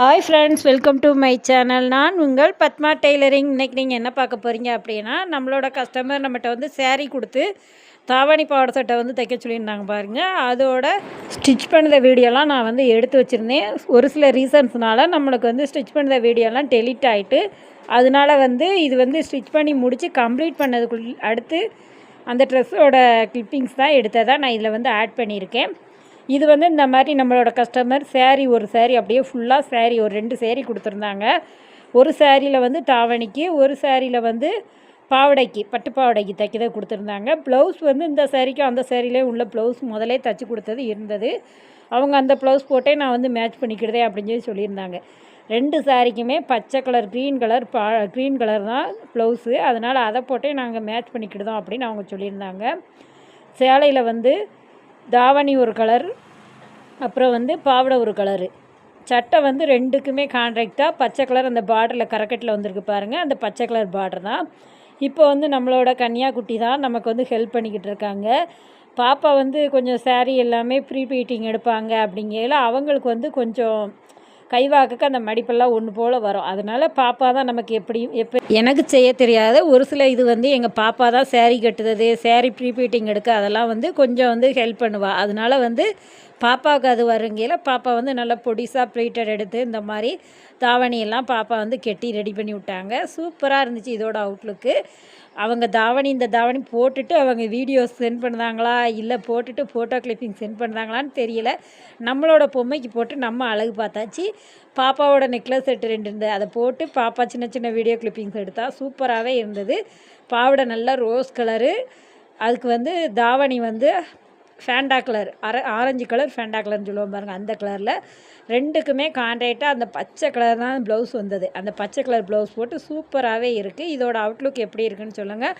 Hi friends, welcome to my channel. நான் உங்கள் Padma tailoring. இன்றைக்கி நீங்கள் என்ன பார்க்க போகிறீங்க அப்படின்னா, நம்மளோட கஸ்டமர் நம்மகிட்ட வந்து சேரீ கொடுத்து தாவணி பாவாடை சட்டை வந்து தைக்க சொல்லியிருந்தாங்க பாருங்கள். அதோட ஸ்டிச் பண்ணுற வீடியோலாம் நான் வந்து எடுத்து வச்சுருந்தேன். ஒரு சில ரீசன்ஸ்னால நம்மளுக்கு வந்து ஸ்டிச் பண்ணுற வீடியோலாம் டெலிட் ஆகிட்டு, அதனால வந்து இது வந்து ஸ்டிச் பண்ணி முடித்து கம்ப்ளீட் அடுத்து அந்த ட்ரெஸ்ஸோட கிளிப்பிங்ஸ் தான் எடுத்ததாக நான் இதில் வந்து ஆட் பண்ணியிருக்கேன். இது வந்து இந்த மாதிரி நம்மளோட கஸ்டமர் ஒரு சேரீ அப்படியே ஃபுல்லாக ஒரு 2 சேரீ கொடுத்துருந்தாங்க. ஒரு சேரீயில் வந்து தாவணிக்கு, ஒரு சேரீயில் வந்து பாவடைக்கு, பட்டு பாவடைக்கு தைக்கதை கொடுத்துருந்தாங்க. ப்ளவுஸ் வந்து இந்த சேரீக்கும் அந்த சேரீலே உள்ள ப்ளவுஸ் முதலே தைச்சி கொடுத்தது இருந்தது. அவங்க அந்த ப்ளவுஸ் போட்டே நான் வந்து மேட்ச் பண்ணிக்கிடுதே அப்படின்னு சொல்லியிருந்தாங்க. 2 சாரிக்குமே பச்சை கலர், க்ரீன் கலர் தான் ப்ளவுஸு. அதனால் அதை போட்டே நாங்கள் மேட்ச் பண்ணிக்கிடுதோம் அப்படின்னு அவங்க சொல்லியிருந்தாங்க. சேலையில் வந்து தாவணி ஒரு கலர், அப்புறம் வந்து பாவடை ஒரு கலரு. சட்டை வந்து 2க்குமே கான்ட்ராக்டாக பச்சை கலர் அந்த பார்டரில் கரக்கட்டில் வந்திருக்கு பாருங்கள், அந்த பச்சை கலர் பார்டர் தான். இப்போ வந்து நம்மளோட கன்னியாக்குட்டி தான் நமக்கு வந்து ஹெல்ப் பண்ணிக்கிட்டு இருக்காங்க. பாப்பா வந்து கொஞ்சம் சேரீ எல்லாமே ப்ரீ பீட்டிங் எடுப்பாங்க அப்படிங்கையில் அவங்களுக்கு வந்து கொஞ்சம் கைவாக்குக்கு அந்த மடிப்பெல்லாம் ஒன்று போல் வரும். அதனால் பாப்பா தான் நமக்கு எப்போ எனக்கு செய்ய தெரியாது. ஒரு சில இது வந்து எங்கள் பாப்பா தான் சேரீ கட்டுறது, சேரீ ப்ரீ பீட்டிங் எடுக்க அதெல்லாம் வந்து கொஞ்சம் வந்து ஹெல்ப் பண்ணுவாள். அதனால் வந்து பாப்பாவுக்கு அது வருங்கையில் பாப்பா வந்து நல்லா பொடிசாக ப்ளீட்டட் எடுத்து இந்த மாதிரி தாவணியெல்லாம் பாப்பா வந்து கெட்டி ரெடி பண்ணி விட்டாங்க. சூப்பராக இருந்துச்சு இதோட அவுட்லுக்கு. அவங்க இந்த தாவணி போட்டுட்டு அவங்க வீடியோஸ் சென்ட் பண்ணுறாங்களா, இல்லை போட்டுட்டு ஃபோட்டோ கிளிப்பிங் சென்ட் பண்ணுறாங்களான்னு தெரியல. நம்மளோட பொம்மைக்கு போட்டு நம்ம அழகு பார்த்தாச்சு. பாப்பாவோட நெக்லஸ் செட்டு 2 இருந்தது, அதை போட்டு பாப்பா சின்ன சின்ன வீடியோ கிளிப்பிங்ஸ் எடுத்தால் சூப்பராகவே இருந்தது. பாவாடை நல்லா ரோஸ் கலரு, அதுக்கு வந்து தாவணி வந்து Fanta colour, orange colour Fanta கலர்னு சொல்லுவோம் பாருங்கள், அந்த கலரில். 2க்குமே கான்ட்ராக்டாக அந்த பச்சை கலர் தான் ப்ளவுஸ் வந்தது. அந்த பச்சை கலர் ப்ளவுஸ் போட்டு சூப்பராகவே இருக்குது. இதோட அவுட்லுக் எப்படி இருக்குன்னு சொல்லுங்கள்.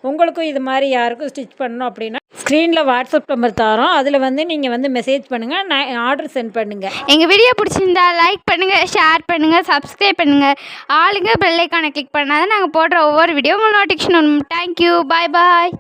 உங்களுக்கும் இது மாதிரி யாருக்கும் ஸ்டிச் பண்ணணும் அப்படின்னா ஸ்க்ரீனில் வாட்ஸ்அப் நம்பர் தரோம், அதில் வந்து நீங்கள் வந்து மெசேஜ் பண்ணுங்கள், நான் ஆர்டர் சென்ட் பண்ணுங்கள். எங்கள் வீடியோ பிடிச்சிருந்தா லைக் பண்ணுங்கள், ஷேர் பண்ணுங்கள், சப்ஸ்கிரைப் பண்ணுங்கள். ஆளுங்க பெல் ஐக்கானை கிளிக் பண்ணால் தான் நாங்கள் போடுற ஒவ்வொரு வீடியோ உங்களுக்கு நோட்டிஃபிகேஷன் வரும். தேங்க்யூ, பாய் பாய்.